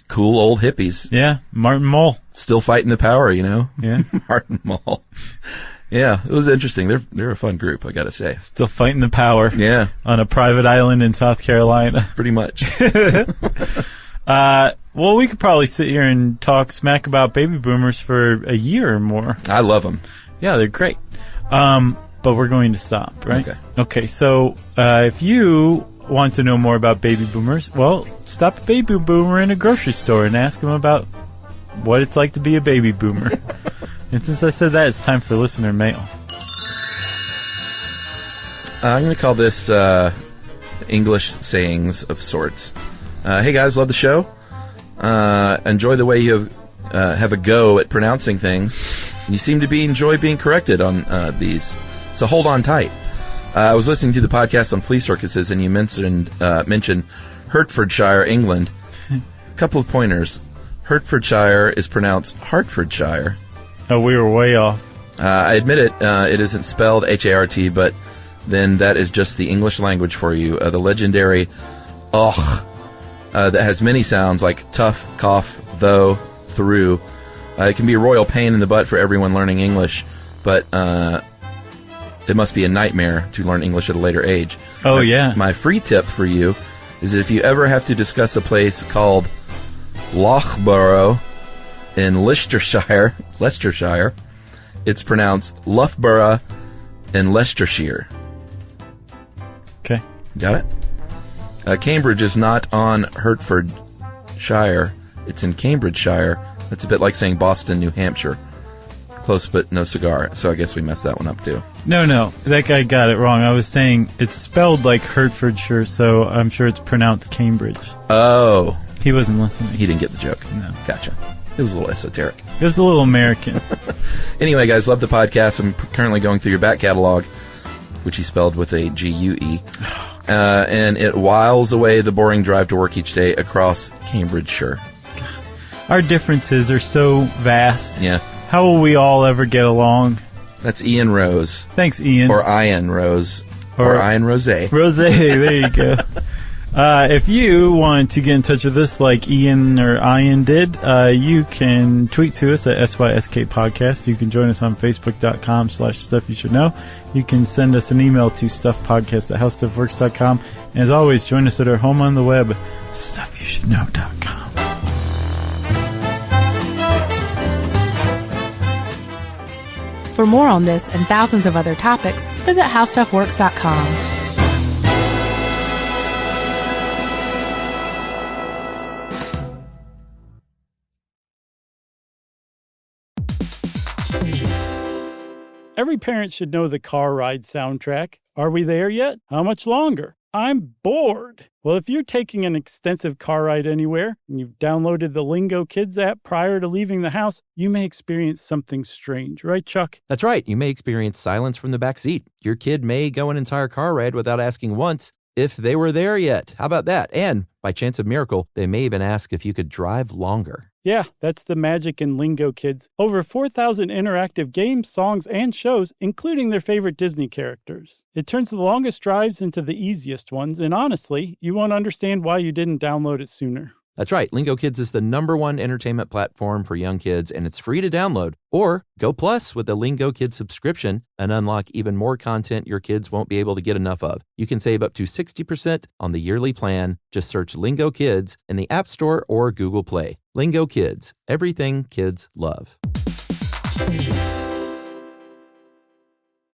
cool old hippies. Yeah, Martin Mull. Still fighting the power, Yeah. Martin Mull. Yeah, it was interesting. They're a fun group, I gotta say. Still fighting the power. Yeah. On a private island in South Carolina. Pretty much. Well, we could probably sit here and talk smack about baby boomers for a year or more. I love them. Yeah, they're great. But we're going to stop, right? Okay, so if you want to know more about baby boomers, well, stop a baby boomer in a grocery store and ask them about what it's like to be a baby boomer. And since I said that, it's time for listener mail. I'm going to call this English sayings of sorts. Hey guys, love the show. Enjoy the way you have a go at pronouncing things. You seem to enjoy being corrected on these, so hold on tight. I was listening to the podcast on flea circuses, and you mentioned Hertfordshire, England. A couple of pointers. Hertfordshire is pronounced Hertfordshire. Oh, we were way off. I admit it. It isn't spelled H-A-R-T, but then that is just the English language for you. The legendary "och" that has many sounds like tough, cough, though, through. It can be a royal pain in the butt for everyone learning English, but it must be a nightmare to learn English at a later age. Oh, yeah. My free tip for you is that if you ever have to discuss a place called Loughborough in Leicestershire, it's pronounced Loughborough in Leicestershire. Okay. Got it? Cambridge is not on Hertfordshire. It's in Cambridgeshire. That's a bit like saying Boston, New Hampshire. Close, but no cigar. So I guess we messed that one up, too. No. That guy got it wrong. I was saying it's spelled like Hertfordshire, so I'm sure it's pronounced Cambridge. Oh. He wasn't listening. He didn't get the joke. No. Gotcha. It was a little esoteric. It was a little American. Anyway, guys, love the podcast. I'm currently going through your back catalog, which he spelled with a G-U-E. And it whiles away the boring drive to work each day across Cambridgeshire. Our differences are so vast. Yeah. How will we all ever get along? That's Ian Rose. Thanks, Ian. Or Ian Rose. Or Ian Rose. Rose, there you go. If you want to get in touch with us like Ian or Ian did, you can tweet to us at SYSK Podcast. You can join us on Facebook.com/StuffYouShouldKnow. You can send us an email to StuffPodcast@HowStuffWorks.com. And as always, join us at our home on the web, StuffYouShouldKnow.com. For more on this and thousands of other topics, visit HowStuffWorks.com. Every parent should know the Car Ride soundtrack. Are we there yet? How much longer? I'm bored. Well, if you're taking an extensive car ride anywhere and you've downloaded the Lingo Kids app prior to leaving the house, you may experience something strange, right, Chuck? That's right. You may experience silence from the back seat. Your kid may go an entire car ride without asking once if they were there yet. How about that? And by chance of miracle, they may even ask if you could drive longer. Yeah, that's the magic in Lingo Kids. Over 4,000 interactive games, songs, and shows, including their favorite Disney characters. It turns the longest drives into the easiest ones, and honestly, you won't understand why you didn't download it sooner. That's right. Lingo Kids is the #1 entertainment platform for young kids, and it's free to download. Or go Plus with the Lingo Kids subscription and unlock even more content your kids won't be able to get enough of. You can save up to 60% on the yearly plan. Just search Lingo Kids in the App Store or Google Play. Lingo Kids, everything kids love.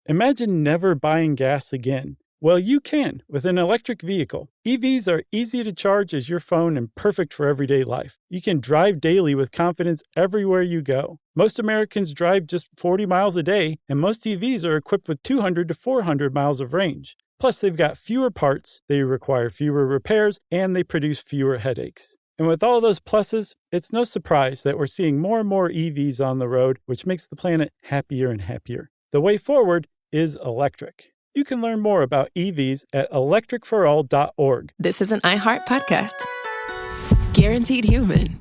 Imagine never buying gas again. Well, you can with an electric vehicle. EVs are easy to charge as your phone and perfect for everyday life. You can drive daily with confidence everywhere you go. Most Americans drive just 40 miles a day, and most EVs are equipped with 200 to 400 miles of range. Plus, they've got fewer parts, they require fewer repairs, and they produce fewer headaches. And with all those pluses, it's no surprise that we're seeing more and more EVs on the road, which makes the planet happier and happier. The way forward is electric. You can learn more about EVs at electricforall.org. This is an iHeart podcast. Guaranteed Human.